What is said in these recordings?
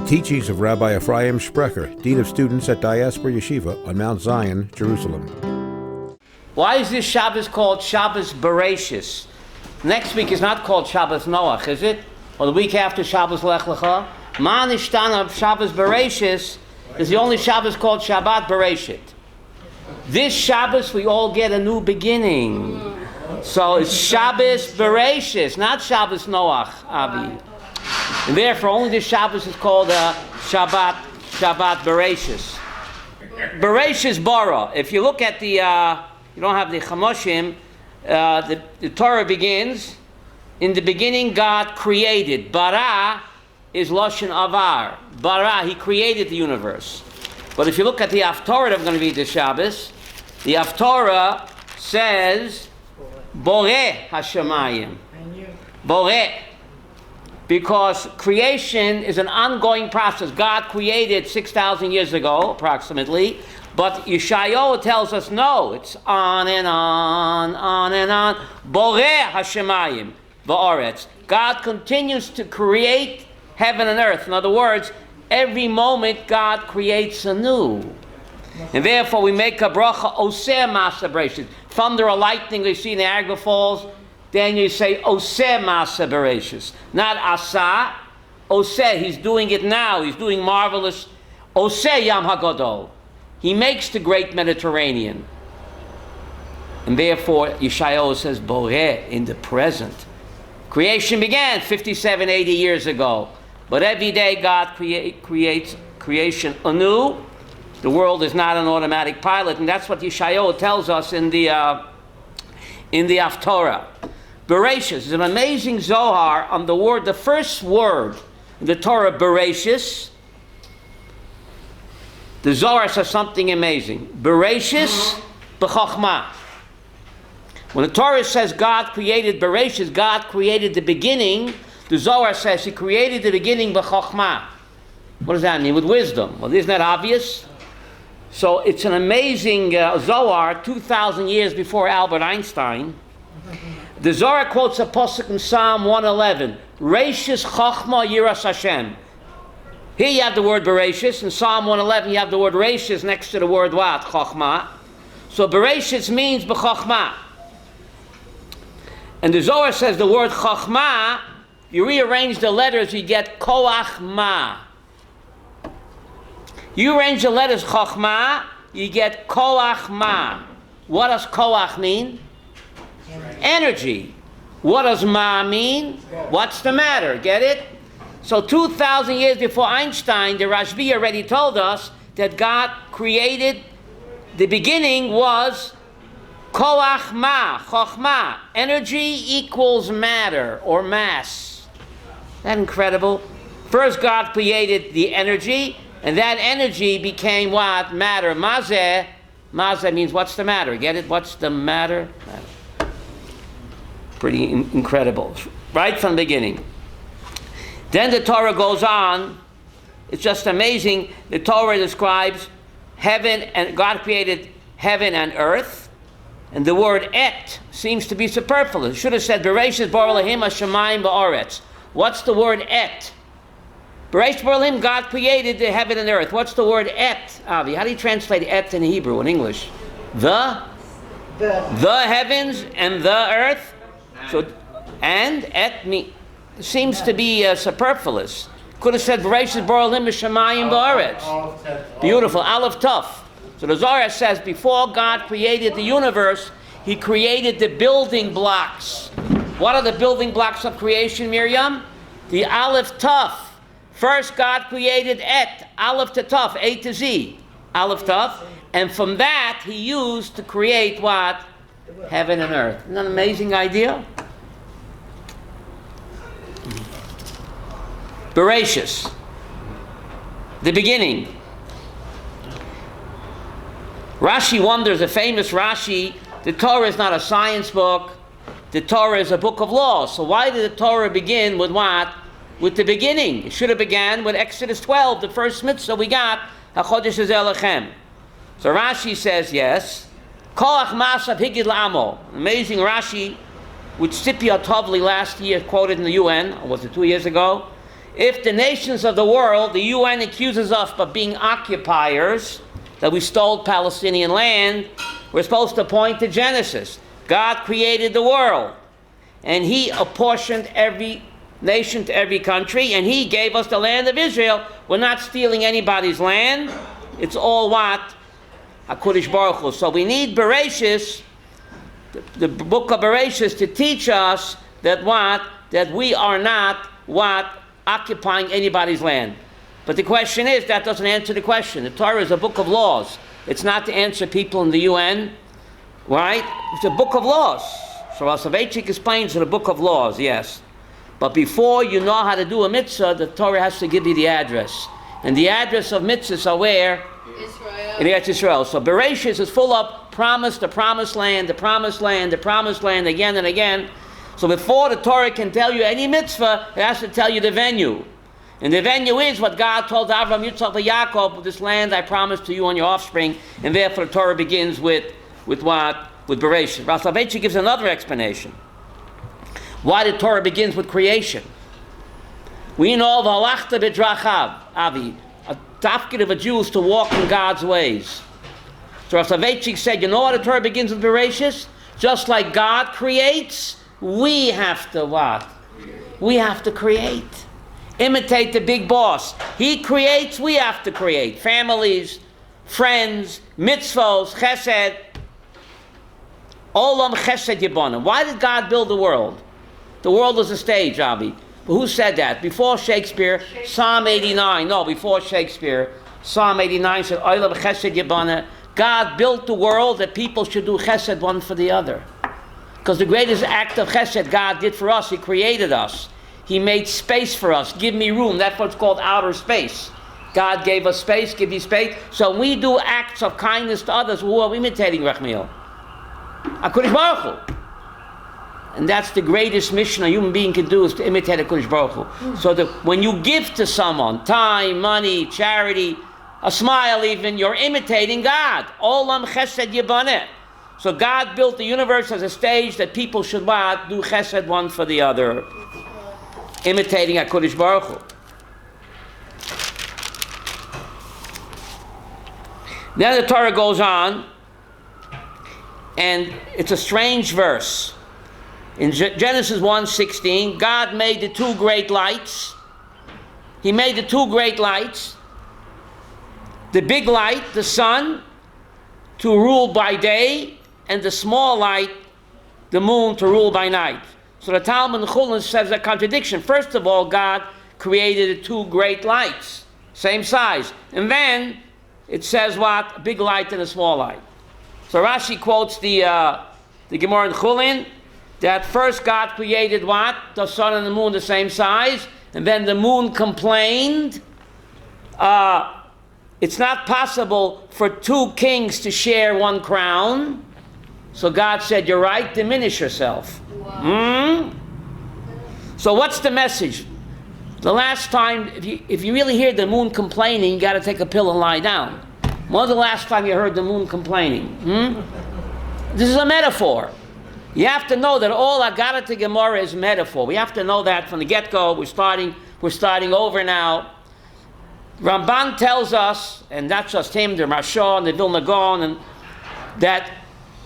teachings of Rabbi Ephraim Sprecher, Dean of Students at Diaspora Yeshiva on Mount Zion, Jerusalem. Why is this Shabbos called Shabbos Bereishis? Next week is not called Shabbos Noach, is it? Or the week after Shabbos Lech Lecha? Ma Nishtana Shabbos Bereishis is the only Shabbos called Shabbat Bereshit. This Shabbos we all get a new beginning. So it's Shabbos Bereishis, not Shabbos Noach, Avi. And therefore only this Shabbos is called Shabbat Bereishis. Bereishis bara. If you look at the, you don't have the Chamoshim, the Torah begins, in the beginning God created. Bara is Lashon Avar. Bara, he created the universe. But if you look at the Haftorah that I'm going to read this Shabbos, the Haftorah says, Boreh Hashemayim. Boreh. Because creation is an ongoing process. God created 6,000 years ago, approximately. But Yeshayahu tells us, no, it's on and on and on. Boreh Hashemayim va'aretz. God continues to create heaven and earth. In other words, every moment God creates anew. And therefore we make a bracha oseh masa bereshis. Thunder or lightning you see in the Niagara Falls, then you say oseh masa bereshis. Not asa, oseh, he's doing it now, he's doing marvelous. Oseh yam hagadol. He makes the great Mediterranean. And therefore Yeshayahu says boreh in the present. Creation began 57, 80 years ago. But every day God creates creation anew. The world is not an automatic pilot, and that's what Yeshayahu tells us in the Haftorah. Bereishis is an amazing Zohar on the word, the first word in the Torah, Bereishis. The Zohar says something amazing. Bereishis b'chokhmah. When the Torah says God created Bereishis, God created the beginning, the Zohar says he created the beginning b'chokhmah. What does that mean? With wisdom. Well, isn't that obvious? So it's an amazing Zohar, 2,000 years before Albert Einstein. The Zohar quotes a pasuk in Psalm 111, Reishis Chochma Yiras Hashem. Here you have the word Bereishis. In Psalm 111 you have the word Reishis next to the word what? Chochma. So Bereishis means b'chochma. And the Zohar says the word Chochma, you rearrange the letters, you get Koach Ma. You arrange the letters Chochma, you get Koach Ma. What does Koach mean? Energy. What does Ma mean? What's the matter? Get it? So 2,000 years before Einstein, the Rashbi already told us that God created, the beginning was Koach Ma, Chochma. Energy equals matter or mass. Isn't that incredible? First God created the energy, and that energy became what? Matter. Mazeh. Mazeh means what's the matter? Get it? What's the matter? Pretty incredible. Right from the beginning. Then the Torah goes on. It's just amazing. The Torah describes heaven, and God created heaven and earth. And the word et seems to be superfluous. It should have said, Bereishis bara Elohim hashamayim ba'aretz. What's the word et? Bereishis bara Elohim, God created the heaven and earth. What's the word et, Avi? How do you translate et in Hebrew, in English? The heavens and the earth. So, and et seems to be superfluous. Could have said Bereishis bara Elohim hashamayim ba'aretz. Beautiful, Aleph Tuf. So the Zohar says before God created the universe, he created the building blocks. What are the building blocks of creation, Miriam? The Aleph Tuf. First God created et, Aleph to Tuf, A to Z, Aleph Tuf. And from that he used to create what? Heaven and earth. Isn't that an amazing idea? Bereishis, the beginning. Rashi wonders, a famous Rashi, the Torah is not a science book, the Torah is a book of laws. So why did the Torah begin with what? With the beginning. It should have began with Exodus 12, the first mitzvah we got, HaChodesh Hazeh Lechem. So Rashi says, yes, Koach Masav Higid La'amo. Amazing Rashi, which Tzipia Tovli last year quoted in the UN, or was it 2 years ago? if the nations of the world, the UN accuses us of being occupiers, that we stole Palestinian land, we're supposed to point to Genesis. God created the world, and He apportioned every nation to every country, and He gave us the land of Israel. We're not stealing anybody's land. It's all what? HaKadosh Baruch Hu. So we need Bereishis, the book of Bereishis, to teach us that what? That we are not what? Occupying anybody's land. But the question is, that doesn't answer the question. The Torah is a book of laws. It's not to answer people in the UN, right? It's a book of laws. So Soloveitchik explains in a book of laws, yes. But before you know how to do a mitzvah, the Torah has to give you the address. And the address of mitzvahs are where? Israel. In Eretz Israel. So Bereishis is full of promise, the promised land, the promised land, the promised land, again and again. So before the Torah can tell you any mitzvah, it has to tell you the venue. And the venue is what God told Avraham, Yitzchak, and Yaakov, this land I promise to you and your offspring. And therefore the Torah begins with what? With Bereishis. Rav Soloveitchik gives another explanation. Why the Torah begins with creation. We know V'halachta b'drachav, Avi, a tafkid of a Jew is to walk in God's ways. So Rav Soloveitchik said, you know why the Torah begins with Bereishis? Just like God creates, we have to what? We have to create. Imitate the big boss. He creates, we have to create. Families, friends, mitzvos, chesed. Olam chesed yibana. Why did God build the world? The world is a stage, Avi. But who said that? Before Shakespeare, Psalm 89. No, before Shakespeare, Psalm 89 said, Olam chesed yibana. God built the world that people should do chesed one for the other. Because the greatest act of chesed God did for us, He created us. He made space for us. Give me room. That's what's called outer space. God gave us space, give you space. So we do acts of kindness to others. Who are we imitating, Rachmiel? HaKadosh Baruch Hu. And that's the greatest mission a human being can do, is to imitate HaKadosh Baruch Hu. So that when you give to someone, time, money, charity, a smile even, you're imitating God. Olam chesed yibaneh. So God built the universe as a stage that people should what? Do chesed one for the other. Imitating HaKadosh Baruch Hu. Then the Torah goes on, and it's a strange verse. In Genesis 1:16, God made the two great lights. He made the two great lights. The big light, the sun, to rule by day, and the small light, the moon, to rule by night. So the Talmud in Chulin says a contradiction. First of all, God created the two great lights, same size. And then it says what? A big light and a small light. So Rashi quotes the Gemara in Chulin, that first God created what? The sun and the moon the same size. And then the moon complained. It's not possible for two kings to share one crown. So God said, you're right, diminish yourself. Wow. So what's the message? The last time, if you really hear the moon complaining, you got to take a pill and lie down. When was the last time you heard the moon complaining? This is a metaphor. You have to know that all Agadah Gemara is metaphor. We have to know that from the get-go. We're starting over now. Ramban tells us, and not just him, the Maharsha and the Vilna Gaon, and that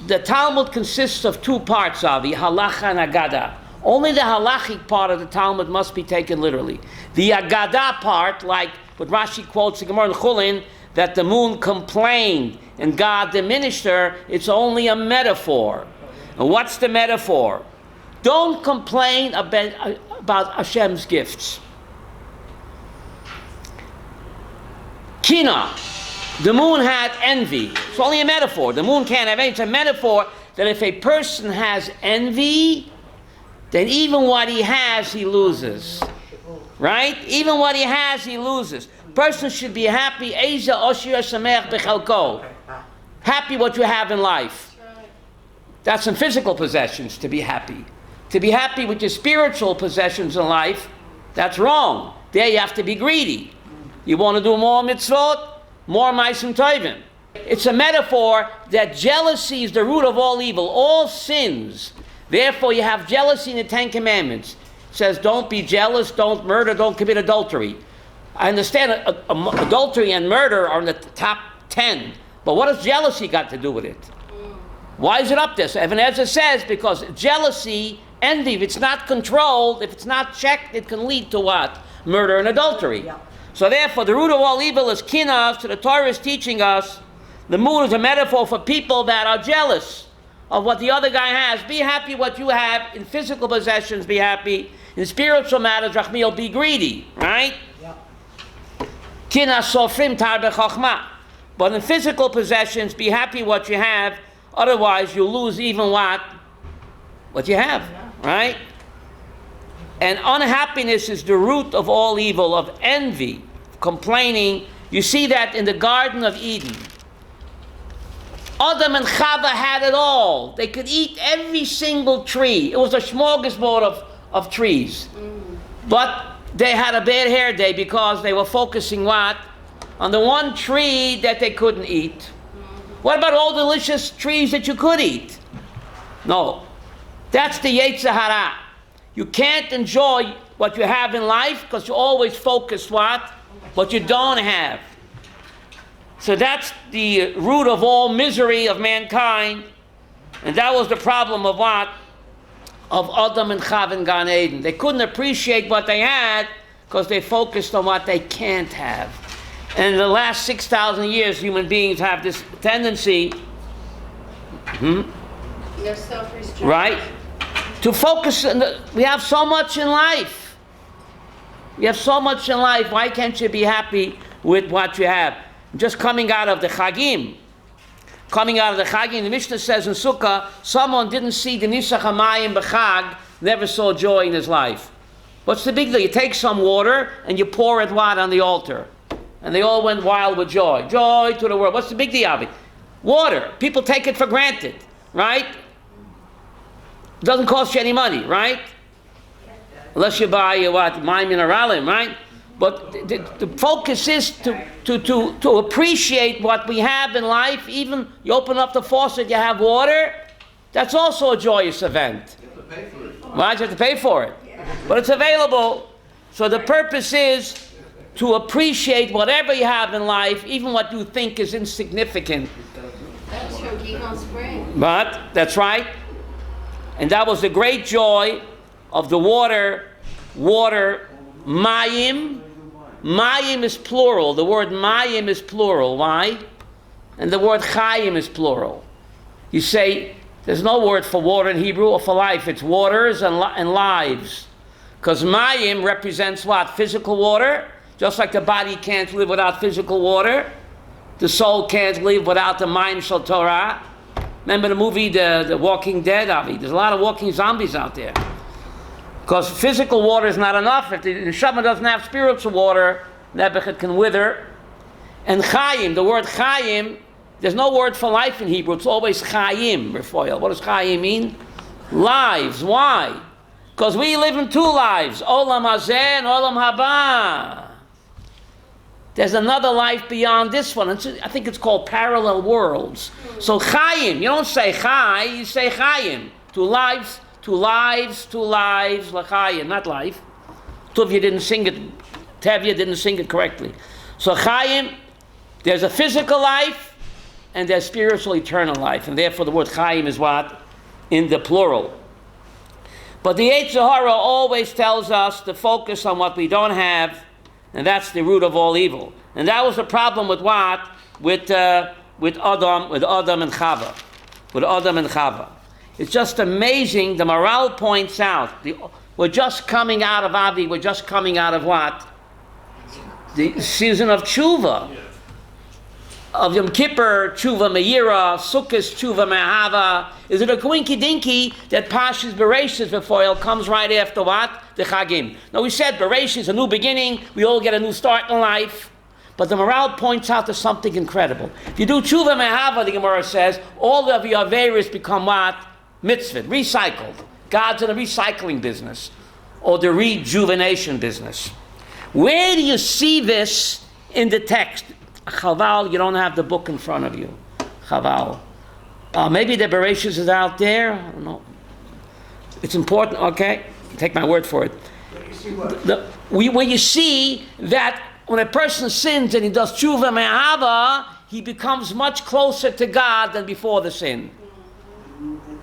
the Talmud consists of two parts, Avi, halacha and Agadah. Only the halachic part of the Talmud must be taken literally. The Agadah part, like what Rashi quotes in Gemara in Chulin, that the moon complained and God diminished her, it's only a metaphor. And what's the metaphor? Don't complain about Hashem's gifts. Kina. The moon had envy. It's only a metaphor. The moon can't have envy. It's a metaphor that if a person has envy, then even what he has, he loses. Right? Even what he has, he loses. Person should be happy. Eza oshir samech bechalko. Happy what you have in life. That's some physical possessions, to be happy. To be happy with your spiritual possessions in life, that's wrong. There you have to be greedy. You want to do more mitzvot, more ma'asim tovim. It's a metaphor that jealousy is the root of all evil, all sins. Therefore, you have jealousy in the Ten Commandments. says don't be jealous, don't murder, don't commit adultery. I understand adultery and murder are in the top 10, but what has jealousy got to do with it? Why is it up there? So Ibn Ezra says because jealousy, envy, if it's not controlled, if it's not checked, it can lead to what? Murder and adultery. Yeah. So therefore, the root of all evil is kinah. So the Torah is teaching us the moon is a metaphor for people that are jealous of what the other guy has. Be happy what you have. In physical possessions, be happy. In spiritual matters, Rachmiel, be greedy. Right? Kinah sofrim tar bechachma. But in physical possessions, be happy what you have. Otherwise, you'll lose even what you have. Right? And unhappiness is the root of all evil, of envy, complaining. You see that in the Garden of Eden. Adam and Chava had it all. They could eat every single tree. It was a smorgasbord of trees. But they had a bad hair day because they were focusing what? On the one tree that they couldn't eat. What about all the delicious trees that you could eat? No. That's the Yetzer Hara. You can't enjoy what you have in life because you always focus what you don't have. So that's the root of all misery of mankind. And that was the problem of what? Of Adam and Chava in Gan Eden. They couldn't appreciate what they had because they focused on what they can't have. And in the last 6,000 years, human beings have this tendency, They're self-restricted. right? To focus on we have so much in life. You have so much in life. Why can't you be happy with what you have? Just coming out of the Chagim. The Mishnah says in Sukkah, someone didn't see the Nisach HaMayim b'Chag, never saw joy in his life. What's the big deal? You take some water and you pour it on the altar. And they all went wild with joy. Joy to the world. What's the big deal of it? Water. People take it for granted, right? It doesn't cost you any money, right? Unless you buy my mineralim, right? But the focus is to appreciate what we have in life. Even you open up the faucet, you have water. That's also a joyous event. You have to pay for it. Why do you have to pay for it? But it's available. So the purpose is to appreciate whatever you have in life, even what you think is insignificant. That's from Gihon Spring. But that's right. And that was the great joy of the water, mayim. Mayim is plural. The word mayim is plural. Why? And the word chayim is plural. You say, there's no word for water in Hebrew or for life. It's waters and lives. Because mayim represents what? Physical water. Just like the body can't live without physical water. The soul can't live without the mayim shel Torah. Remember the movie, The Walking Dead, Avi? There's a lot of walking zombies out there. Because physical water is not enough. If the neshama doesn't have spiritual water, Nebuchadnezzar can wither. And chayim, the word chayim, there's no word for life in Hebrew. It's always chayim, Refoil. What does chayim mean? Lives. Why? Because we live in two lives. Olam hazeh and olam haba. There's another life beyond this one. I think it's called parallel worlds. So chayim, you don't say chai, you say chayim. Two lives, l'chayim, not life. Tuvia didn't sing it, Tevya didn't sing it correctly. So chayim, there's a physical life, and there's spiritual eternal life. And therefore the word chayim is what? In the plural. But the Yetzer Hara always tells us to focus on what we don't have, and that's the root of all evil. And that was the problem with what? With Adam and Chava. With Adam and Chava. It's just amazing. The Maral points out, we're just coming out of Avi, we're just coming out of what? The season of Tshuva. Of Yom Kippur, Tshuva Me'ira, Sukkot, Tshuva Me'ahava. Is it a coinky dinky that Parshas Bereishis Refoil comes right after what? The Chagim. Now we said Bereishis, a new beginning, we all get a new start in life. But the Maral points out to something incredible. If you do Tshuva Me'ahava, the Gemara says, all of your Averis become what? Mitzvah, recycled. God's in the recycling business, or the rejuvenation business. Where do you see this in the text? Chaval, you don't have the book in front of you. Chaval. Maybe the Bereishis is out there. I don't know. It's important, okay? take my word for it. When you see that when a person sins and he does tshuva me'ahava, he becomes much closer to God than before the sin.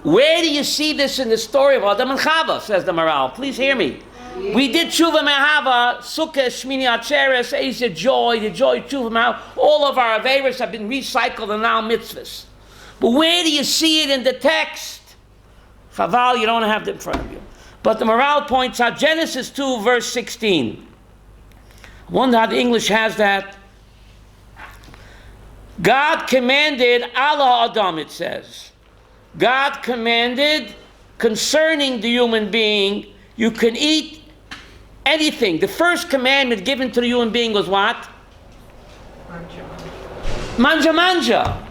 Where do you see this in the story of Adam and Chava, says the Maral? Please hear me. We did tshuva me'ahava, sukkah, shmini atzeres, the joy of tshuva me'ahava. All of our aveiros have been recycled and now mitzvahs. But where do you see it in the text? Chaval, you don't have it in front of you. But the Maral points out Genesis 2, verse 16. I wonder how the English has that. God commanded Allah Adam, it says. God commanded concerning the human being, you can eat anything. The first commandment given to the human being was what? Manja manja.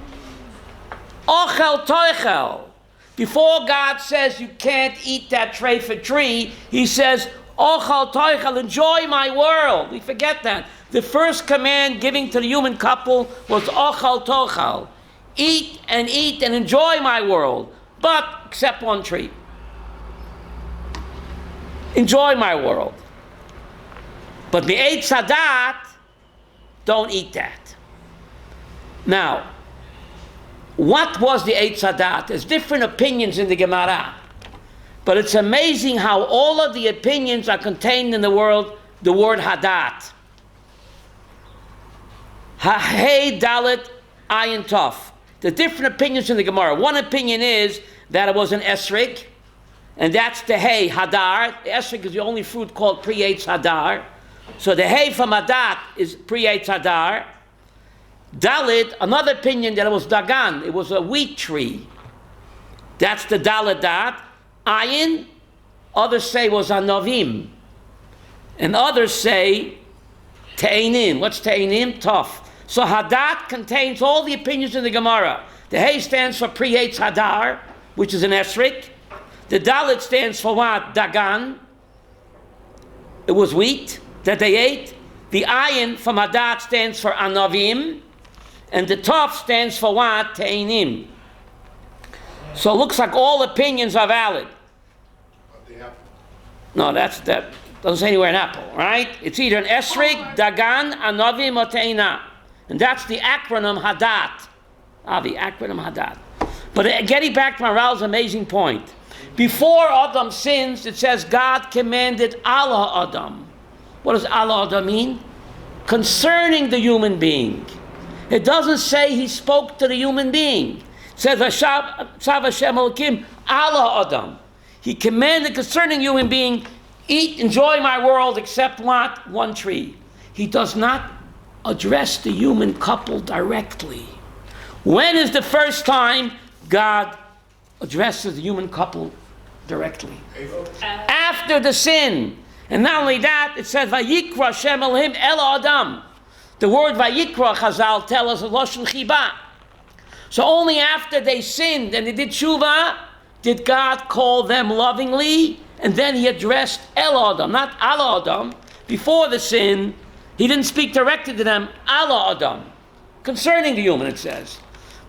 Ochel toichel. Before God says you can't eat that treifa tree, he says, Ochel toichel, enjoy my world. We forget that. The first command given to the human couple was Ochel toichel. Eat and enjoy my world. But, except one tree. Enjoy my world. But the Eitz Hadat, don't eat that. Now, what was the Eitz Hadat? There's different opinions in the Gemara. But it's amazing how all of the opinions are contained in the word Hadat. Ha-hey dalet ayin tov. The different opinions in the Gemara. One opinion is that it was an esrik, and that's the hay, hadar. The esrik is the only fruit called pre-eitz hadar. So the hay from hadat is pre-eitz hadar. Dalit, another opinion that it was dagan. It was a wheat tree. That's the dalit dat. Ayin, others say was a novim. And others say te'inim. What's te'inim? Tough. So Hadat contains all the opinions in the Gemara. The Hay stands for pre-eitz Hadar, which is an esrik. The Dalit stands for what? Dagan. It was wheat that they ate. The Ayin from Hadat stands for Anavim. And the Tov stands for what? Te'inim. So it looks like all opinions are valid. No, that doesn't say anywhere an apple, right? It's either an esrik, Dagan, Anavim, or Te'ina. And that's the acronym Hadat. The acronym Hadat. But getting back to Maral's amazing point. Before Adam sins, it says God commanded Allah Adam. What does Allah Adam mean? Concerning the human being. It doesn't say he spoke to the human being. It says Tzav Hashem Elokim Allah Adam. He commanded concerning human being, eat, enjoy my world, except what? One tree. He does not address the human couple directly. When is the first time God addresses the human couple directly? After the sin. And not only that, it says, Vayikra Shem Elohim El Adam. The word Vayikra, Chazal tell us, is Lashon Chiba. So only after they sinned and they did tshuva, did God call them lovingly, and then he addressed El Adam, not Al Adam. Before the sin, he didn't speak directly to them, Al Adam, concerning the human, it says.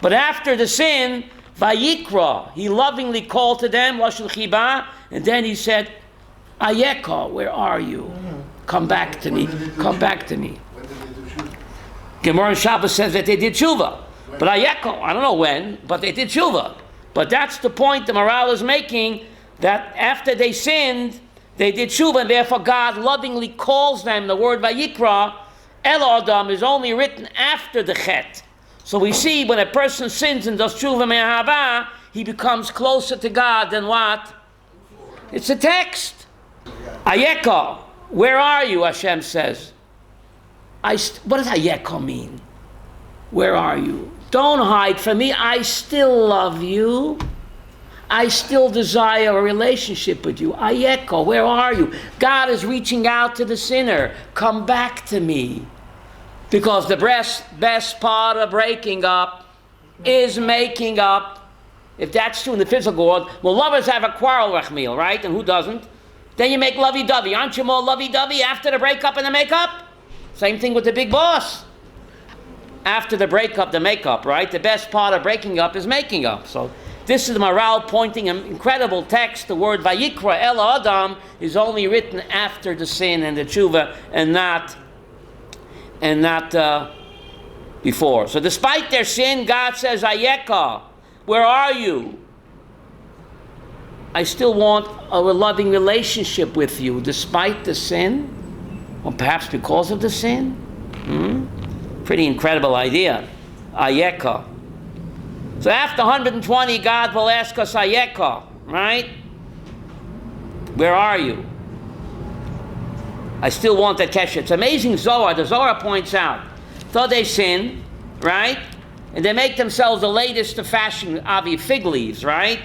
But after the sin, Vayikra, he lovingly called to them, Lashon Chiba, and then he said, Ayeka, where are you? Come back to me, come back to me. Gemara Shabbat says that they did tshuva. But Ayeko, I don't know when, but they did tshuva. But that's the point the Maral is making, that after they sinned, they did tshuva, and therefore God lovingly calls them. The word Vayikra, El Adam, is only written after the chet. So we see when a person sins and does tshuva me'ahava, he becomes closer to God than what? It's a text. Ayeko, where are you? Hashem says. What does Ayeko mean? Where are you? Don't hide from me. I still love you. I still desire a relationship with you. Ayeko, where are you? God is reaching out to the sinner. Come back to me. Because the best part of breaking up is making up. If that's true in the physical world, well, lovers have a quarrel, Rachmiel, right? And who doesn't? Then you make lovey-dovey. Aren't you more lovey-dovey after the breakup and the makeup? Same thing with the big boss. After the breakup, the makeup, right? The best part of breaking up is making up. So This is the morale pointing an incredible text. The word Vayikra El Adam is only written after the sin and the tshuva, and not before. So despite their sin, God says, Ayeka, where are you? I still want a loving relationship with you, despite the sin, or perhaps because of the sin. Pretty incredible idea. Ayeka. So after 120, God will ask us, Ayeka, right? Where are you? I still want that kesher. It's amazing Zohar. The Zohar points out, though they sin, right? And they make themselves the latest of fashion, fig leaves, right?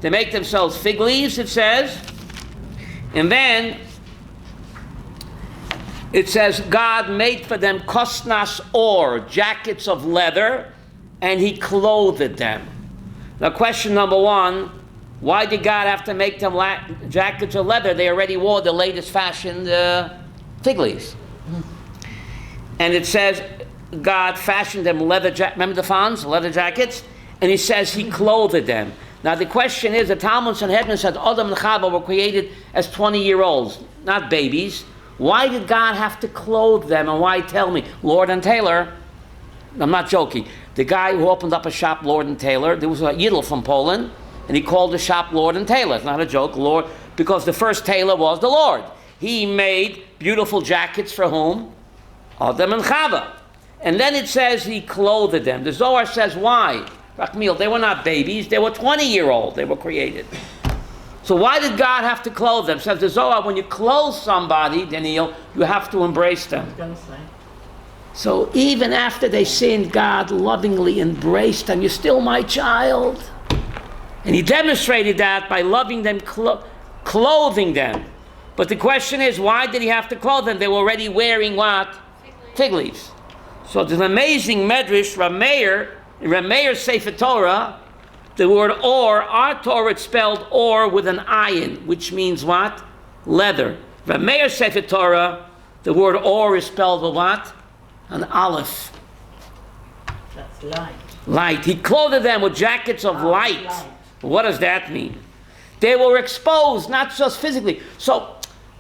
They make themselves fig leaves, it says. And then it says God made for them kosnas or, jackets of leather, and he clothed them. Now question number one, why did God have to make them jackets of leather? They already wore the latest fashion fig leaves. And it says God fashioned them leather remember the fans, leather jackets? And he says he clothed them. Now the question is, the Talmud Sanhedrin said Adam and Chava were created as 20-year-olds, not babies. Why did God have to clothe them, and why, tell me? Lord and Taylor, I'm not joking. The guy who opened up a shop, Lord and Taylor, there was a Yidel from Poland, and he called the shop Lord and Taylor. It's not a joke, Lord, because the first tailor was the Lord. He made beautiful jackets for whom? Adam and Chava. And then it says he clothed them. The Zohar says why? Rachmiel, they were not babies, they were 20-year-olds, they were created. So why did God have to clothe them? Says the Zohar, when you clothe somebody, Daniel, you have to embrace them. So even after they sinned, God lovingly embraced them. You're still my child. And he demonstrated that by loving them, clothing them. But the question is, why did he have to clothe them? They were already wearing what? Fig leaves. So there's an amazing medrash, Rameir's Sefer Torah, the word or, our Torah, it's spelled or with an ayin, which means what? Leather. Rameir's Sefer Torah, the word or is spelled with what? An aleph. That's light. Light. He clothed them with jackets of light. What does that mean? They were exposed, not just physically. So,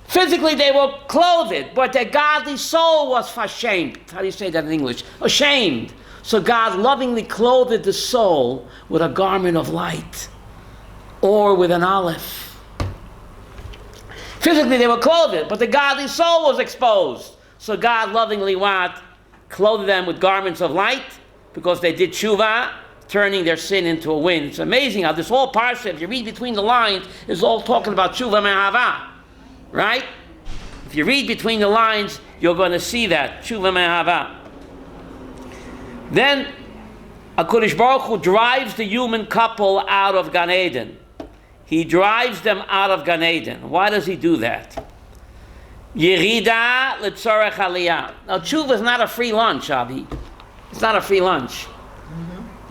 physically they were clothed, but their godly soul was ashamed. How do you say that in English? Ashamed. So God lovingly clothed the soul with a garment of light, or with an aleph. Physically they were clothed, but the godly soul was exposed. So God lovingly what? Clothed them with garments of light, because they did tshuva, turning their sin into a wind. It's amazing how this whole parsha, if you read between the lines, is all talking about tshuva me'ahava, right? If you read between the lines, you're going to see that, tshuva me'ahava. Then HaKadosh Baruch Hu drives the human couple out of Gan Eden. He drives them out of Gan Eden. Why does he do that? Yerida letzorech aliyah. Now tshuva is not a free lunch, Avi. It's not a free lunch.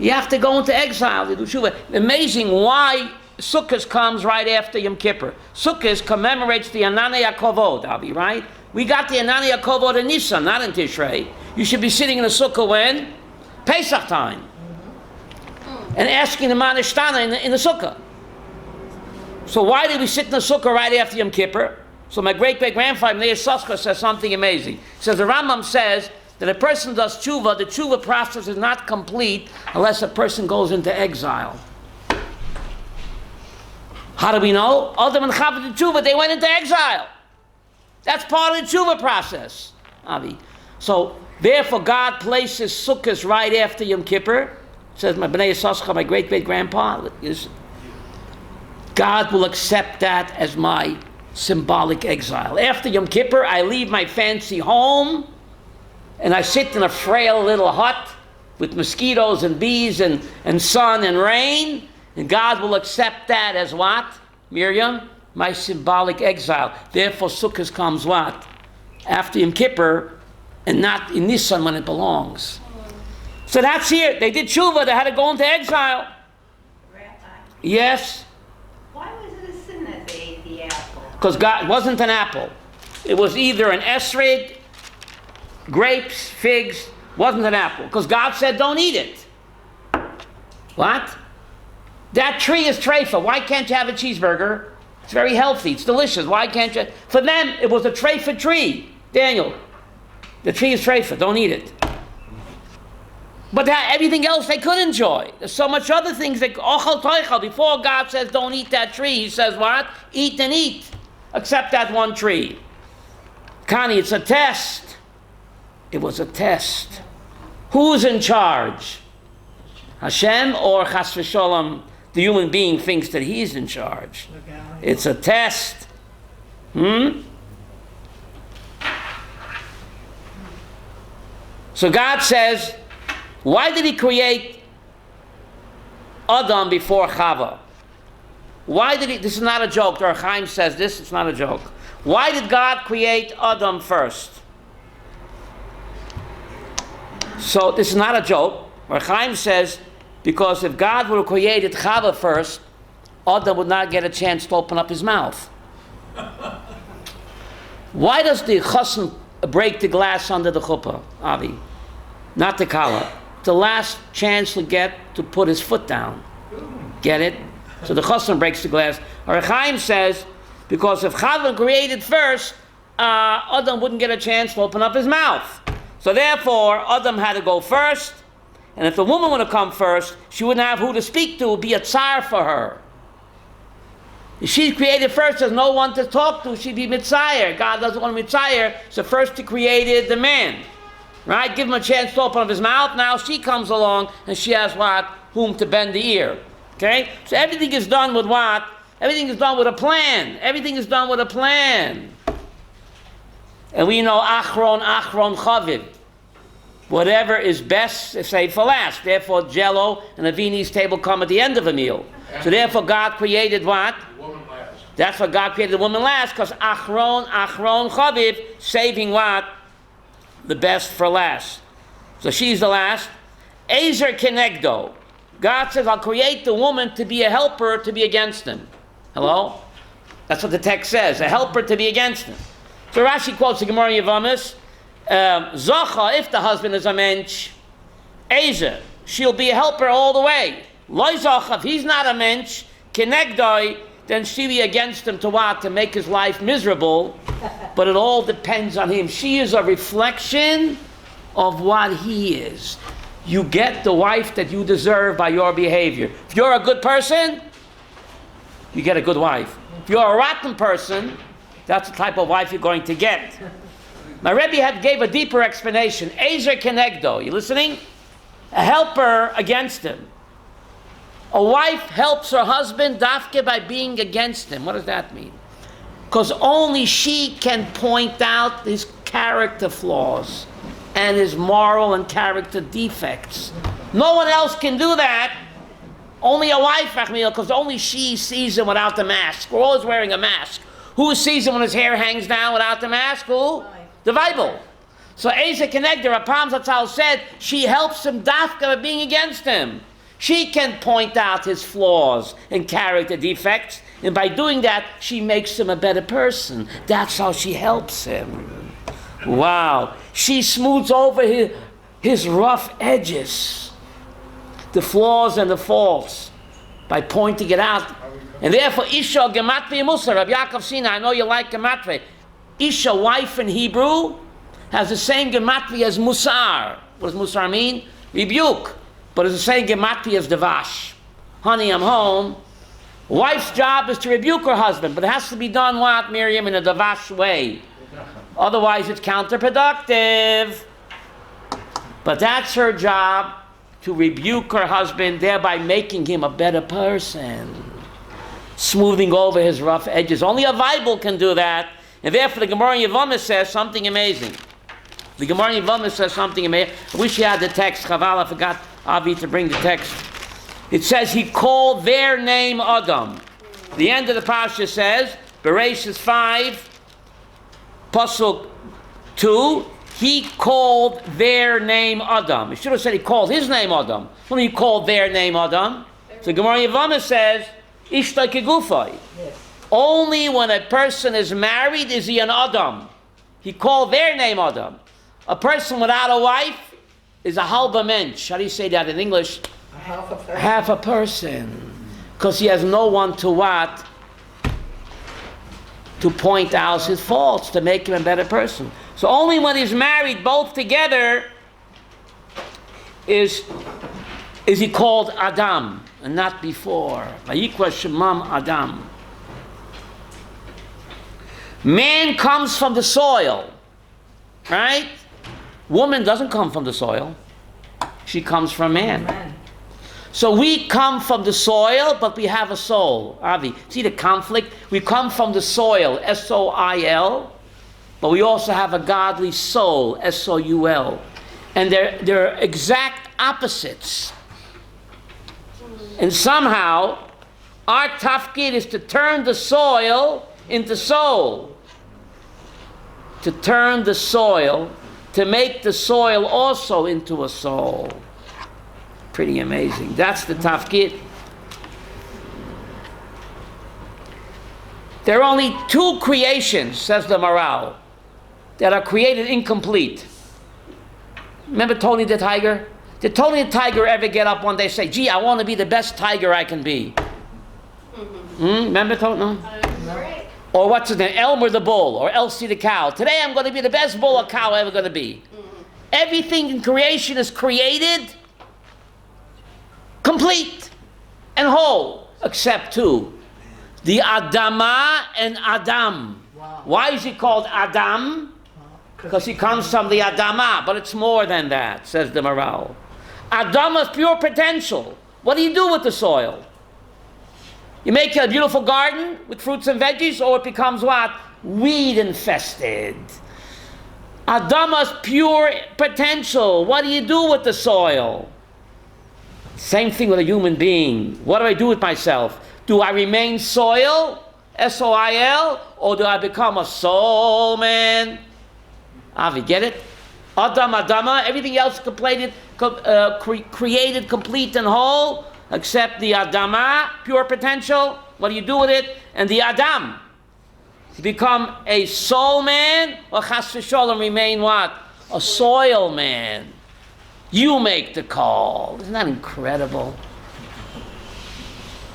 You have to go into exile to do tshuva. Amazing why Sukkot comes right after Yom Kippur. Sukkot commemorates the Ananei HaKavod, Avi, right? We got the Ananei HaKavod in Nisan, not in Tishrei. You should be sitting in a sukkah when? Pesach time. And asking the Manishtana in the sukkah. So why did we sit in the sukkah right after Yom Kippur? So my great-great-grandfather, Meir Soska, says something amazing. He says, the Rambam says that a person does tshuva, the tshuva process is not complete unless a person goes into exile. How do we know? Adam and Chava did tshuva, they went into exile. That's part of the tshuva process, Avi. So, therefore, God places sukkahs right after Yom Kippur. It says, my Bnei Yisachar, my great-great-grandpa, God will accept that as my symbolic exile. After Yom Kippur, I leave my fancy home, and I sit in a frail little hut with mosquitoes and bees and sun and rain, and God will accept that as what, Miriam? My symbolic exile. Therefore, Sukkot comes what? After Yom Kippur, and not in Nisan when it belongs. So that's here. They did tshuva. They had to go into exile. Rabbi, Yes, why was it a sin that they ate the apple? because God, it wasn't an apple. It was either an esrog, grapes, figs. Wasn't an apple. Because God said don't eat it. What? That tree is treifa. Why can't you have a cheeseburger? It's very healthy. It's delicious. Why can't you? For them, it was a treifa tree. Daniel, the tree is treifa. Don't eat it. But everything else they could enjoy. There's so much other things that ochel toichel. Before God says don't eat that tree, He says what? Eat and eat, except that one tree. Connie, it's a test. It was a test. Who's in charge? Hashem or chas v'sholom? The human being thinks that he's in charge. It's a test. So God says, why did He create Adam before Chava? Why did He? This is not a joke. The Chaim says this. It's not a joke. Why did God create Adam first? So this is not a joke. Chaim says, because if God would have created Chava first, Adam would not get a chance to open up his mouth. Why does the chassan break the glass under the chuppah, Avi? Not the kala. The last chance to get to put his foot down. Get it? So the chassan breaks the glass. Or Chaim says, because if Chava created first, Adam wouldn't get a chance to open up his mouth. So therefore, Adam had to go first. And if the woman would have come first, she wouldn't have who to speak to. It would be a tsar for her. If she's created first, there's no one to talk to. She'd be mitzayer. God doesn't want to mitzayer, so first He created the man. Right? Give him a chance to open up his mouth. Now she comes along and she has what? Whom to bend the ear. Okay? So everything is done with what? Everything is done with a plan. Everything is done with a plan. And we know achron chaviv. Whatever is best is saved for last. Therefore, Jello and Avini's table come at the end of a meal. So therefore, God created what? Woman last. That's what God created the woman last, because achron chaviv, saving what? The best for last. So she's the last. Ezer kenegdo. God says, I'll create the woman to be a helper to be against him. Hello? That's what the text says, a helper to be against him. So Rashi quotes the Gemara Yavamis, Zacha, if the husband is a mensch, Ezer, she'll be a helper all the way. Loi Zacha, if he's not a mensch, kenegdoi, then she'll be against him to what? To make his life miserable. But it all depends on him. She is a reflection of what he is. You get the wife that you deserve by your behavior. If you're a good person, you get a good wife. If you're a rotten person, that's the type of wife you're going to get. My Rebbe gave a deeper explanation. Ezer kenegdo. You listening? A helper against him. A wife helps her husband dafke by being against him. What does that mean? Because only she can point out his character flaws and his moral and character defects. No one else can do that. Only a wife, because only she sees him without the mask. We're always wearing a mask. Who sees him when his hair hangs down without the mask? Who? The Bible. So Ezer Kenegder, Rapam Zatzal said, she helps him dafka by being against him. She can point out his flaws and character defects, and by doing that, she makes him a better person. That's how she helps him. Wow. She smooths over his rough edges, the flaws and the faults, by pointing it out. And therefore, Isha Gematria Musa, Rabbi Yaakov Sina, I know you like Gematria. Isha, wife in Hebrew, has the same Gematria as Musar. What does Musar mean? Rebuke. But it's the same Gematria as Devash. Honey, I'm home. Wife's job is to rebuke her husband, but it has to be done what, Miriam, in a Devash way. Otherwise, it's counterproductive. But that's her job, to rebuke her husband, thereby making him a better person. Smoothing over his rough edges. Only a Bible can do that. And therefore, the Gemara Yevamah says something amazing. The Gemara Yevamah says something amazing. I wish you had the text. Chaval, I forgot, Avi, to bring the text. It says, he called their name Adam. The end of the Parshat says, Bereishis 5, Pasuk 2, he called their name Adam. He should have said he called his name Adam. When he called their name Adam. So Gemara Yevamah says, Ishta kegufay. Only when a person is married is he an Adam. He called their name Adam. A person without a wife is a halba mensch. How do you say that in English? Half a person. Half a person. Because he has no one to what? To point out his faults, to make him a better person. So only when he's married both together is he called Adam, and not before. Vayikra Shemam Adam. Man comes from the soil, right? Woman doesn't come from the soil. She comes from man. Amen. So we come from the soil, but we have a soul. Avi, see the conflict? We come from the soil, S-O-I-L, but we also have a godly soul, S-O-U-L. And they're exact opposites. And somehow, our tafkid is to turn the soil into soul. To turn the soil, to make the soil also into a soul. Pretty amazing. That's the tafkid. There are only two creations, says the Maral, that are created incomplete. Remember Tony the Tiger? Did Tony the Tiger ever get up one day and say, gee, I want to be the best tiger I can be? Remember Tony? No? Right. Or what's his name? Elmer the bull, or Elsie the cow. Today I'm going to be the best bull or cow ever going to be. Everything in creation is created complete and whole, except two. The Adama and Adam. Wow. Why is he called Adam? Because he comes from the Adama, but it's more than that, says the Maral. Adama is pure potential. What do you do with the soil? You make a beautiful garden with fruits and veggies, or it becomes what? Weed infested. Adama is pure potential. What do you do with the soil? Same thing with a human being. What do I do with myself? Do I remain soil, S-O-I-L, or do I become a soul man? Avi, get it? Adam, Adama, everything else created complete and whole, except the Adama, pure potential. What do you do with it? And the Adam. You become a soul man, or chas v'sholom remain what? A soil man. You make the call. Isn't that incredible?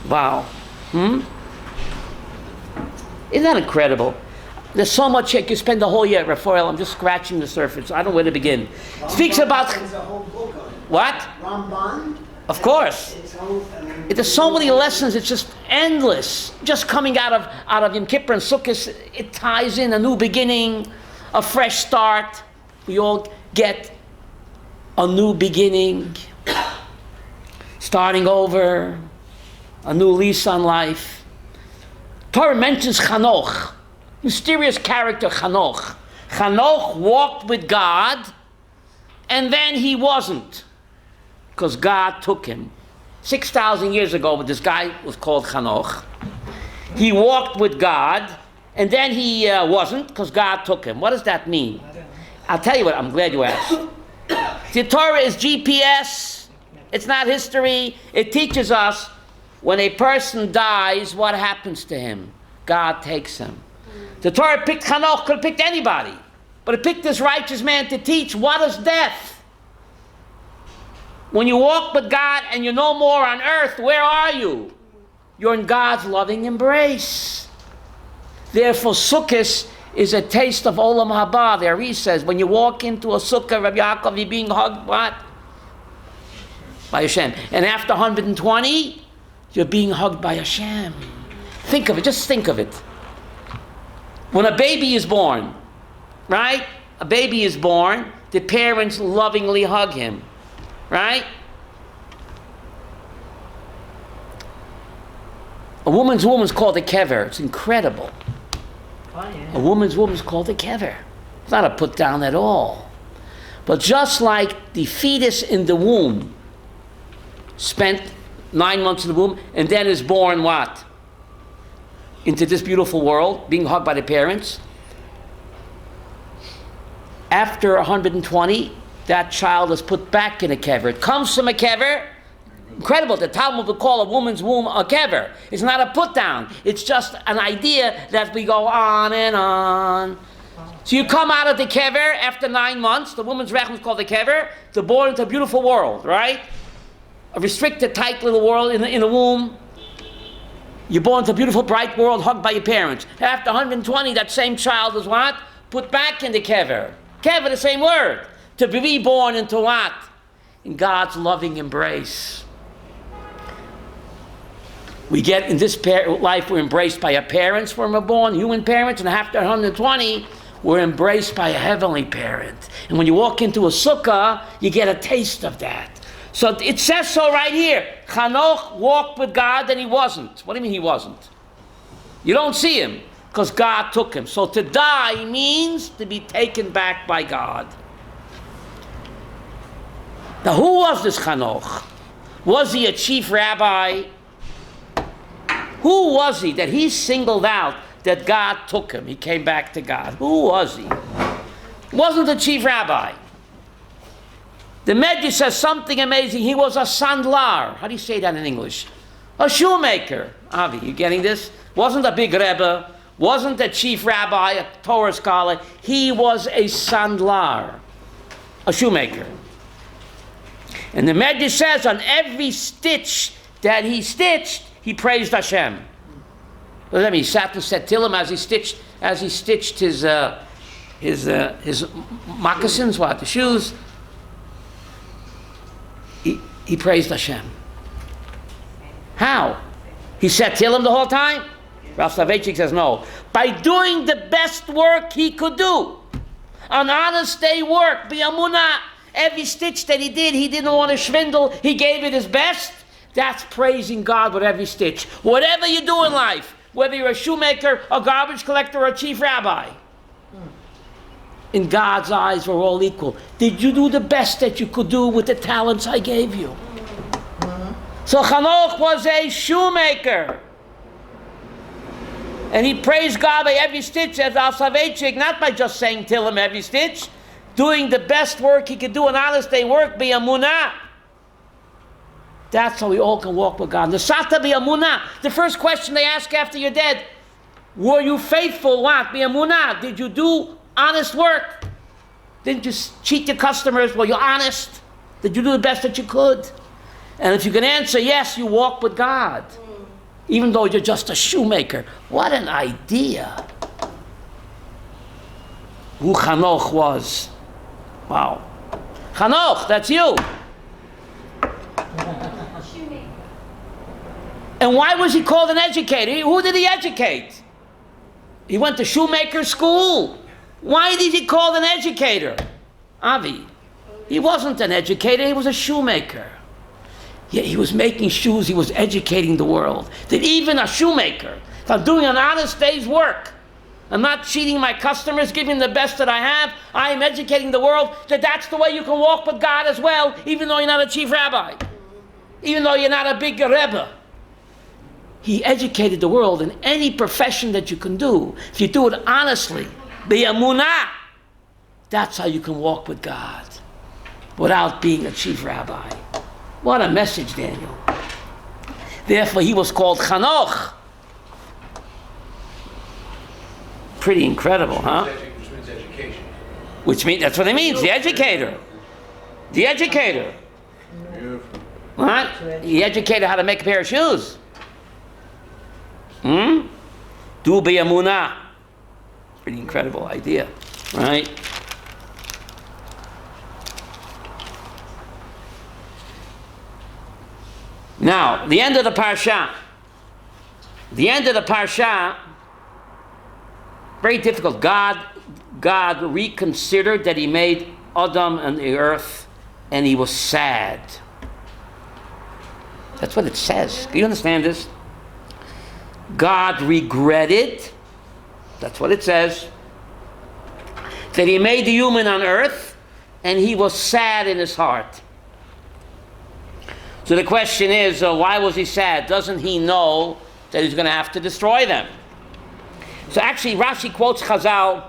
Wow. Isn't that incredible? There's so much here. You can spend the whole year, Raphael. I'm just scratching the surface. I don't know where to begin. Speaks about... There's a whole book on it. What? Ramban. Of course. There's so many lessons. It's just endless. Just coming out of Yom Kippur and Sukkot, it ties in a new beginning, a fresh start. We all get a new beginning, starting over, a new lease on life. Torah mentions Chanoch, mysterious character Chanoch. Chanoch walked with God, and then he wasn't, because God took him. 6,000 years ago, but this guy was called Chanoch. He walked with God, and then he wasn't, because God took him. What does that mean? I'll tell you what, I'm glad you asked. The Torah is GPS. It's not history. It teaches us when a person dies, what happens to him? God takes him. The Torah picked Chanoch, could have picked anybody, but it picked this righteous man to teach what is death. When you walk with God and you're no more on earth, where are you? You're in God's loving embrace. Therefore, Sukkot is a taste of Olam Haba. There he says, when you walk into a sukkah, Rabbi Yaakov, you're being hugged, what? By Hashem. And after 120, you're being hugged by Hashem. Think of it, just think of it. When a baby is born, right? A baby is born, the parents lovingly hug him, right? A woman's womb is called a kever. It's incredible. Oh, yeah. A woman's womb is called a kever. It's not a put down at all. But just like the fetus in the womb spent 9 months in the womb and then is born what? Into this beautiful world, being hugged by the parents. After 120, that child is put back in a kever. It comes from a kever. Incredible. The Talmud would call a woman's womb a kever. It's not a put down. It's just an idea that we go on and on. So you come out of the kever after 9 months. The woman's rechem is called the kever. To born into a beautiful world, right? A restricted, tight little world in the womb. You're born into a beautiful, bright world, hugged by your parents. After 120, that same child is what? Put back into kever. Kever, the same word. To be reborn into what? In God's loving embrace. We get in this life, we're embraced by our parents when we're born, human parents, and after 120, we're embraced by a heavenly parent. And when you walk into a sukkah, you get a taste of that. So it says so right here. Hanoch walked with God and he wasn't. What do you mean he wasn't? You don't see him because God took him. So to die means to be taken back by God. Now who was this Hanoch? Was he a chief rabbi? Who was he that he singled out that God took him? He came back to God. Who was he? Wasn't a chief rabbi. The Medrash says something amazing. He was a sandlar. How do you say that in English? A shoemaker. Avi, you getting this? Wasn't a big rebbe. Wasn't a chief rabbi, a Torah scholar. He was a sandlar. A shoemaker. And the Medrash says on every stitch that he stitched, he praised Hashem. What does that mean? He sat and said Tillim as he stitched his moccasins, what? The shoes. He praised Hashem. How? He said Tillim the whole time? Rav Soloveitchik says no. By doing the best work he could do. An honest day work, b'yamunah. Every stitch that he didn't want to swindle. He gave it his best. That's praising God with every stitch. Whatever you do in life, whether you're a shoemaker, a garbage collector, or a chief rabbi, in God's eyes, we're all equal. Did you do the best that you could do with the talents I gave you? So Hanoch was a shoemaker. And he praised God by every stitch, as Al Soloveitchik, not by just saying Tillim every stitch, doing the best work he could do, an honest day work, b'yamunah. That's how we all can walk with God. Nesata b'yamunah. The first question they ask after you're dead, were you faithful? What? B'yamunah. Did you do honest work? Didn't you cheat your customers? Were you honest? Did you do the best that you could? And if you can answer yes, you walk with God. Even though you're just a shoemaker. What an idea. Who Hanoch was. Wow. Hanoch, that's you. And why was he called an educator? Who did he educate? He went to shoemaker school. Why did he call an educator? Avi. He wasn't an educator, he was a shoemaker. Yeah, he was making shoes, he was educating the world. That even a shoemaker, if I'm doing an honest day's work, I'm not cheating my customers, giving the best that I have, I am educating the world, that's the way you can walk with God as well, even though you're not a chief rabbi. Even though you're not a big rebbe. He educated the world in any profession that you can do. If you do it honestly, b'yamunah, that's how you can walk with God without being a chief rabbi. What a message, Daniel. Therefore, he was called Hanoch. Pretty incredible, huh? Which means education. Which means, that's what it means, the educator. The educator. Beautiful. What? He educated how to make a pair of shoes. Do b'yamunah. Pretty incredible idea, right? Now, the end of the Parshat. The end of the Parshat, very difficult. God reconsidered that he made Adam and the earth, and he was sad. That's what it says. Do you understand this? God regretted, that's what it says, that he made the human on earth, and he was sad in his heart. So the question is, why was he sad? Doesn't he know that he's going to have to destroy them? So actually, Rashi quotes Chazal.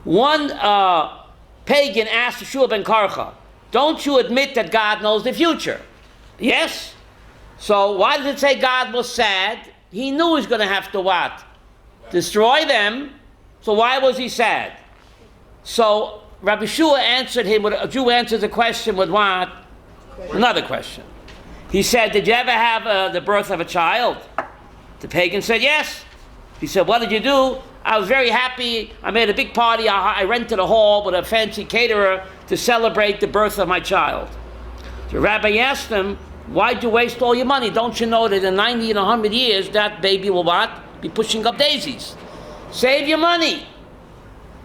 One pagan asked Yeshua ben Karcha, don't you admit that God knows the future? Yes. So why does it say God was sad? He knew he was going to have to what? Destroy them. So why was he sad? So Rabbi Shua answered him, a Jew answers the question with what? Another question. He said, did you ever have the birth of a child? The pagan said yes. He said, what did you do? I was very happy. I made a big party. I rented a hall with a fancy caterer to celebrate the birth of my child. The rabbi asked him, why'd you waste all your money? Don't you know that in 90 and 100 years, that baby will what? Be pushing up daisies. Save your money.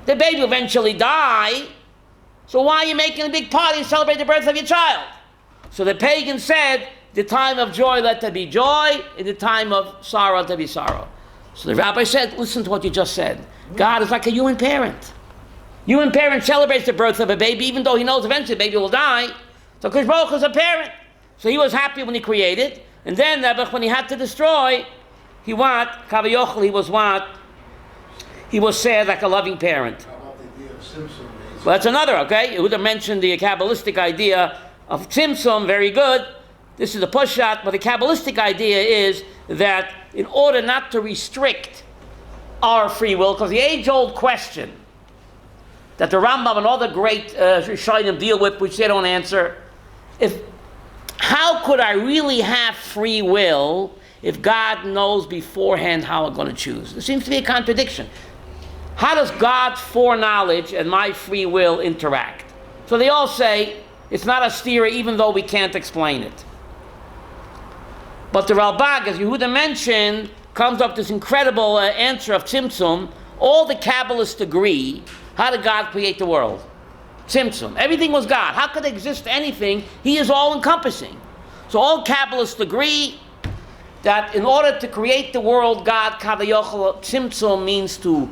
The baby will eventually die. So why are you making a big party to celebrate the birth of your child? So the pagan said, the time of joy, let there be joy. In the time of sorrow, let there be sorrow. So the rabbi said, listen to what you just said. God is like a human parent. Human parent celebrates the birth of a baby, even though he knows eventually the baby will die. So Kosh Baruch Hu is a parent. So he was happy when he created. And then when he had to destroy, he Kavayochel, he was what? He was sad like a loving parent. How about the idea of Simpson raising? Well, that's another, okay? Yehuda mentioned the Kabbalistic idea of Tzimtzum, very good. This is a Parshat, but the Kabbalistic idea is that in order not to restrict our free will, because the age-old question that the Rambam and all the great Rishonim deal with, which they don't answer, how could I really have free will if God knows beforehand how I'm going to choose? There seems to be a contradiction. How does God's foreknowledge and my free will interact? So they all say it's not a stira, even though we can't explain it. But the Ralbag, as Yehuda mentioned, comes up with this incredible answer of Tzimtzum. All the Kabbalists agree. How did God create the world? Tzimtzum. Everything was God. How could exist anything? He is all-encompassing. So all Kabbalists agree that in order to create the world, God, Kavayochel, Tzimtzum means to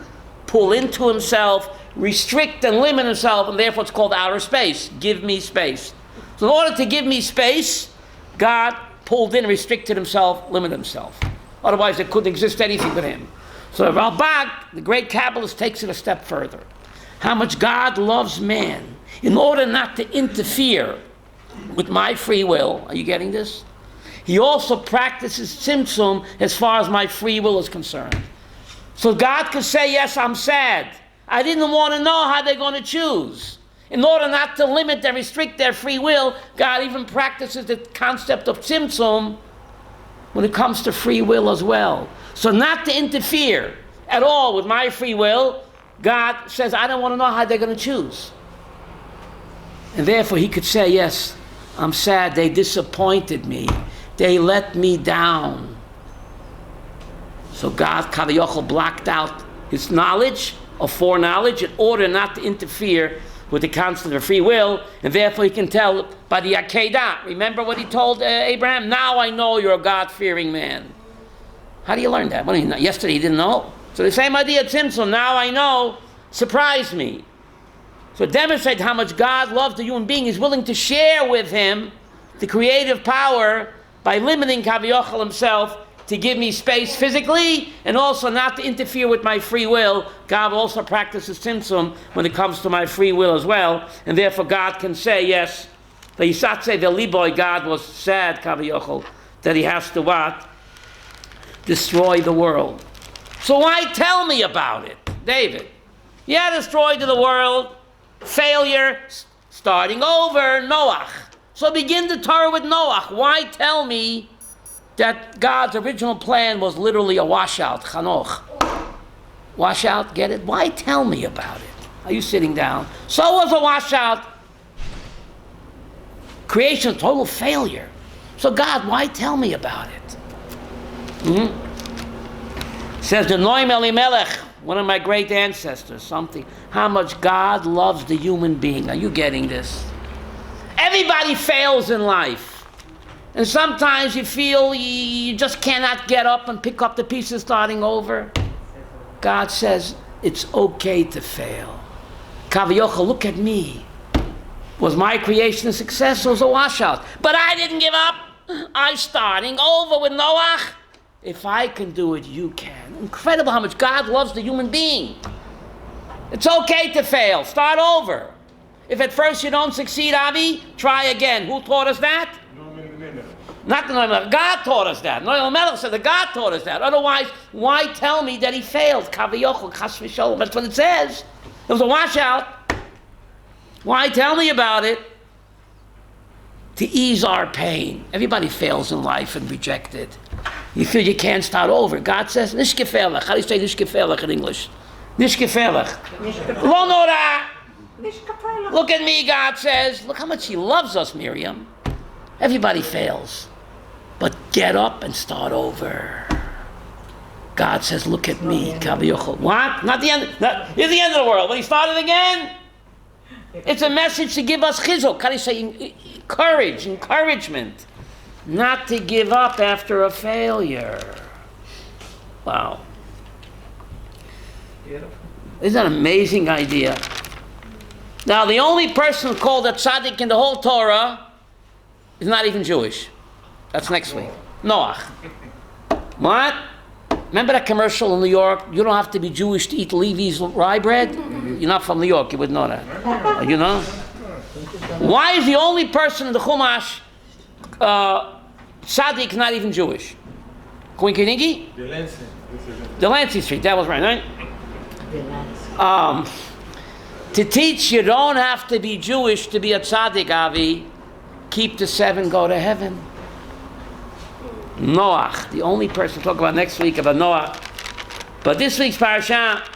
pull into himself, restrict and limit himself, and therefore it's called outer space. Give me space. So in order to give me space, God pulled in, restricted himself, limited himself. Otherwise there couldn't exist anything but him. So Ralbag, the great Kabbalist, takes it a step further. How much God loves man in order not to interfere with my free will. Are you getting this? He also practices tzimtzum as far as my free will is concerned. So God could say, yes, I'm sad. I didn't want to know how they're going to choose. In order not to limit and restrict their free will, God even practices the concept of tzimtzum when it comes to free will as well. So not to interfere at all with my free will, God says, I don't want to know how they're going to choose. And therefore he could say, yes, I'm sad, they disappointed me. They let me down. So God, Kavayochel, blocked out his knowledge of foreknowledge in order not to interfere with the concept of free will, and therefore he can tell by the Akedah. Remember what he told Abraham? Now I know you're a God-fearing man. How do you learn that? Well, yesterday he didn't know. So the same idea at Tzimtzum, now I know, surprised me. So it demonstrates how much God loves the human being. He's willing to share with him the creative power by limiting Kavayochel himself to give me space physically and also not to interfere with my free will. God also practices tzimtzum when it comes to my free will as well. And therefore God can say, yes, the Yisatze, the Liboy, God was sad, Kavayochel, that he has to what? Destroy the world. So why tell me about it, David? Yeah, destroyed the world, failure, starting over, Noach. So begin the Torah with Noach. Why tell me that God's original plan was literally a washout, Chanoch? Washout, get it? Why tell me about it? Are you sitting down? So was a washout. Creation, total failure. So God, why tell me about it? Says the Noam Elimelech, one of my great ancestors, something. How much God loves the human being. Are you getting this? Everybody fails in life. And sometimes you feel you just cannot get up and pick up the pieces starting over. God says, it's okay to fail. Kavayochel, look at me. Was my creation a success or was a washout? But I didn't give up. I'm starting over with Noach. If I can do it, you can. Incredible how much God loves the human being. It's okay to fail. Start over. If at first you don't succeed, Avi, try again. Who taught us that? Not the Noam. God taught us that. Noam Melech said that God taught us that. Otherwise, why tell me that he failed? Kavayochel, chas v'sholom. That's what it says. It was a washout. Why tell me about it? To ease our pain. Everybody fails in life and rejected. You feel you can't start over. God says, Nish gefährlich. How do you say Nish gefährlich in English? Nish gefährlich. Lo nora. Look at me, God says. Look how much He loves us, Miriam. Everybody fails. But get up and start over. God says, look at me. What? Not the end. It's the end of the world. When He started again, it's a message to give us chizuk. How do you say courage, encouragement. Not to give up after a failure. Wow. Isn't that an amazing idea? Now, the only person called a tzaddik in the whole Torah is not even Jewish. That's next week. Noach. What? Remember that commercial in New York? You don't have to be Jewish to eat Levi's rye bread? You're not from New York, you would know that. You know? Why is the only person in the Chumash tzaddik not even Jewish? Koinkinigi? Delancey Street, that was right? To teach you don't have to be Jewish to be a tzaddik, Avi. Keep the 7, go to heaven. Noach, the only person we'll talk about next week about Noach. But this week's Parshat,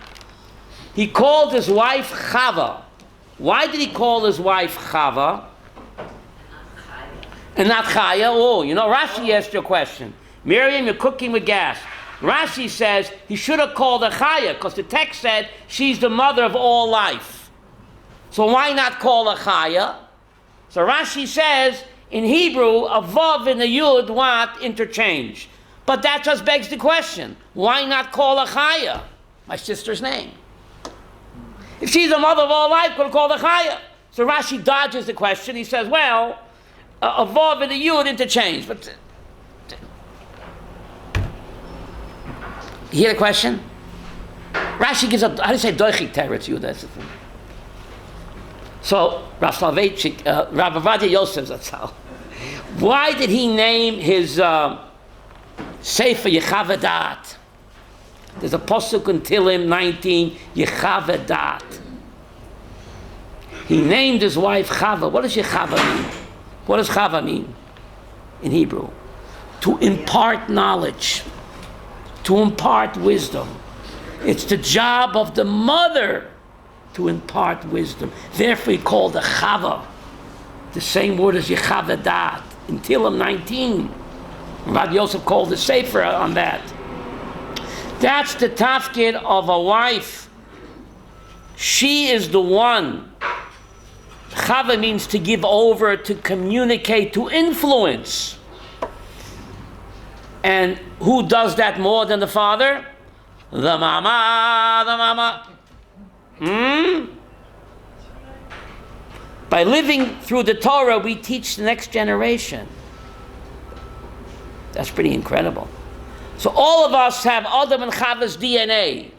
he called his wife Chava. Why did he call his wife Chava? And not Chaya? Oh, you know, Rashi asked you a question. Miriam, you're cooking with gas. Rashi says he should have called her Chaya because the text said she's the mother of all life. So why not call her Chaya? So Rashi says, in Hebrew, a vav and a yud what? Interchange. But that just begs the question, why not call her Chaya? My sister's name. If she's the mother of all life, could have called her Chaya. So Rashi dodges the question. He says, well, a vav and a yud interchange. But you hear the question? Rashi gives a, how do you say doichik teretz yud? That's the thing. So, Rav Soloveitchik, Rav Avadia Yosef Zatzal, why did he name his Sefer Yechavedat? There's a pasuk in Tehillim 19, Yechavedat. He named his wife Chava. What does Yechava mean? What does Chava mean in Hebrew? To impart knowledge, to impart wisdom. It's the job of the mother to impart wisdom. Therefore, he called the Chava, the same word as Yechavedat in Tehillim 19. Rabbi Yosef called the Sefer on that. That's the tafkid of a wife. She is the one. Chava means to give over, to communicate, to influence. And who does that more than the father? The mama. By living through the Torah, we teach the next generation. That's pretty incredible. So all of us have Adam and Chava's DNA.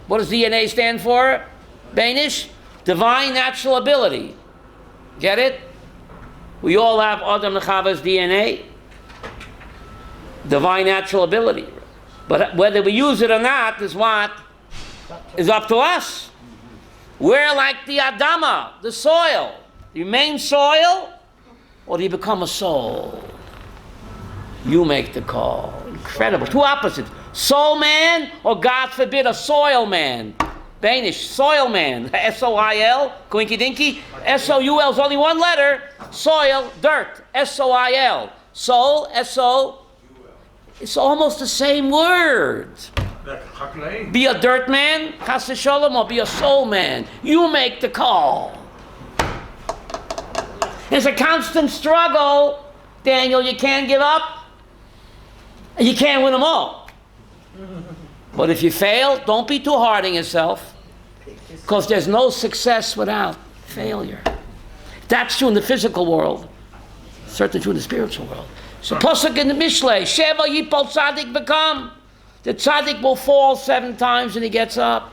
What does DNA stand for? Beinish? Divine natural ability. Get it? We all have Adam and Chava's DNA. Divine natural ability. But whether we use it or not is what? Is up to us. We're like the Adama, the soil. You remain soil, or do you become a soul? You make the call. Incredible. Two opposites. Soul man, or God forbid, a soil man. Danish, soil man. S-O-I-L, Quinky Dinky. S-O-U-L is only one letter. Soil, dirt. S-O-I-L. Soul, S-O. It's almost the same word. Be a dirt man, chas v'sholom, or be a soul man. You make the call. It's a constant struggle, Daniel. You can't give up. And you can't win them all. But if you fail, don't be too hard on yourself, because there's no success without failure. That's true in the physical world. Certainly true in the spiritual world. So pasuk in the Mishlei, Sheva Yipol Tzaddik become. The tzaddik will fall 7 times and he gets up.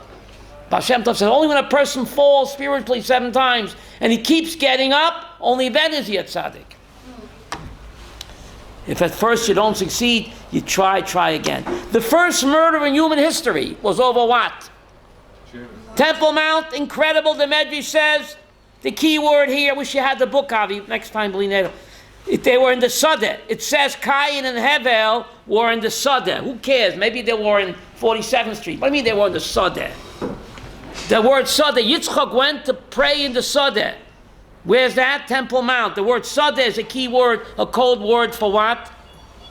Baal Shem Tov says, only when a person falls spiritually 7 times and he keeps getting up, only then is he a tzaddik. If at first you don't succeed, you try again. The first murder in human history was over what? Temple Mount, incredible. The Medrash says, the key word here, I wish you had the book, Avi, next time, They were in the Sodeh. It says Cain and Hevel were in the Sodeh. Who cares? Maybe they were in 47th Street. What do you mean they were in the Sodeh? The word Sodeh, Yitzchak went to pray in the Sodeh. Where's that? Temple Mount. The word Sodeh is a key word, a code word for what?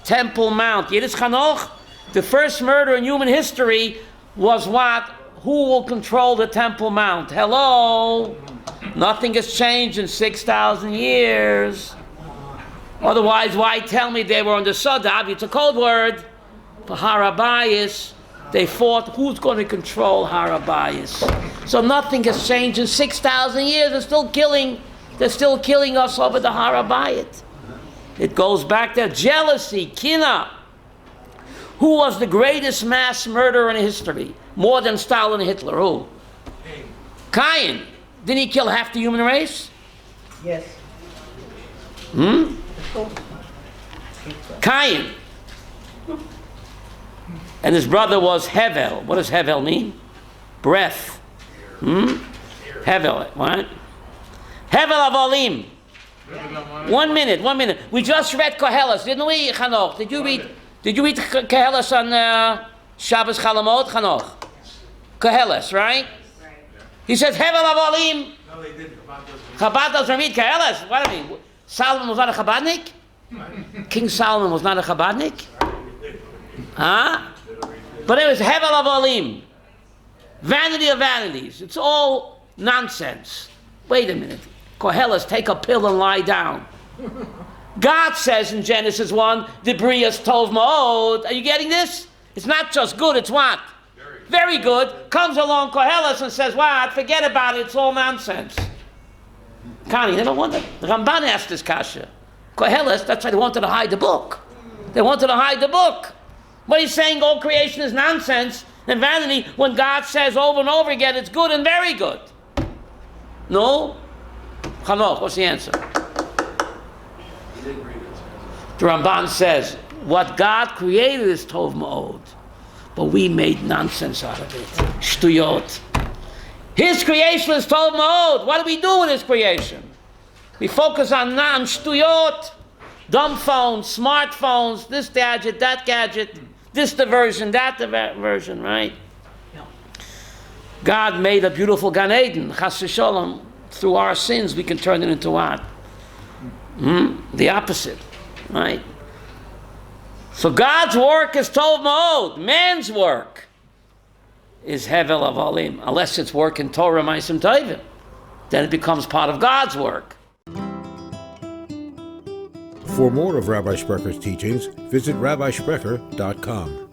Temple Mount. Yiddish Chanoch, the first murder in human history was what? Who will control the Temple Mount? Hello? Nothing has changed in 6,000 years. Otherwise, why tell me they were on the Sodeh? It's a code word for Harabayis. They fought who's going to control Harabayis. So nothing has changed in 6,000 years. They're still killing us over the Harabayit. It goes back to jealousy, kina. Who was the greatest mass murderer in history? More than Stalin and Hitler. Who? Cain. Didn't he kill half the human race? Yes. Cain. And his brother was Hevel. What does Hevel mean? Breath. Hevel, what? Hevel Avolim. 1 minute. We just read Koheles, didn't we, Chanoch? Did you read Koheles on Shabbos Chalamot, Chanoch? Koheles, right? He says Hevel Avolim. No, they didn't. Chabad doesn't read Koheles. What do you mean? Solomon was not a Chabadnik? King Solomon was not a Chabadnik? Huh? But it was Hevel Avolim. Vanity of vanities. It's all nonsense. Wait a minute. Koheles, take a pill and lie down. God says in Genesis 1, the Brias Tov Ma'od. Are you getting this? It's not just good, it's what? Very good. Comes along Koheles and says, what? Forget about it, it's all nonsense. Connie, never wondered. The Ramban asked this kasha. Koheles, that's why they wanted to hide the book. They wanted to hide the book. What he's saying, all creation is nonsense and vanity, when God says over and over again, it's good and very good. No? Chanoch, what's the answer? The Ramban says, what God created is Tov Ma'od, but we made nonsense out of it. Shtuyot. His creation is Tov Ma'od. What do we do with his creation? We focus on Shtuyot, dumb phones, smartphones, this gadget, that gadget, this diversion, that diversion, right? God made a beautiful Gan Eden, Chas v'sholom. Through our sins, we can turn it into what? The opposite, right? So God's work is Tov Ma'od. Man's work is Hevel Avolim, unless it's work in Torah Ma'asim Tovim. Then it becomes part of God's work. For more of Rabbi Sprecher's teachings, visit rabbisprecher.com.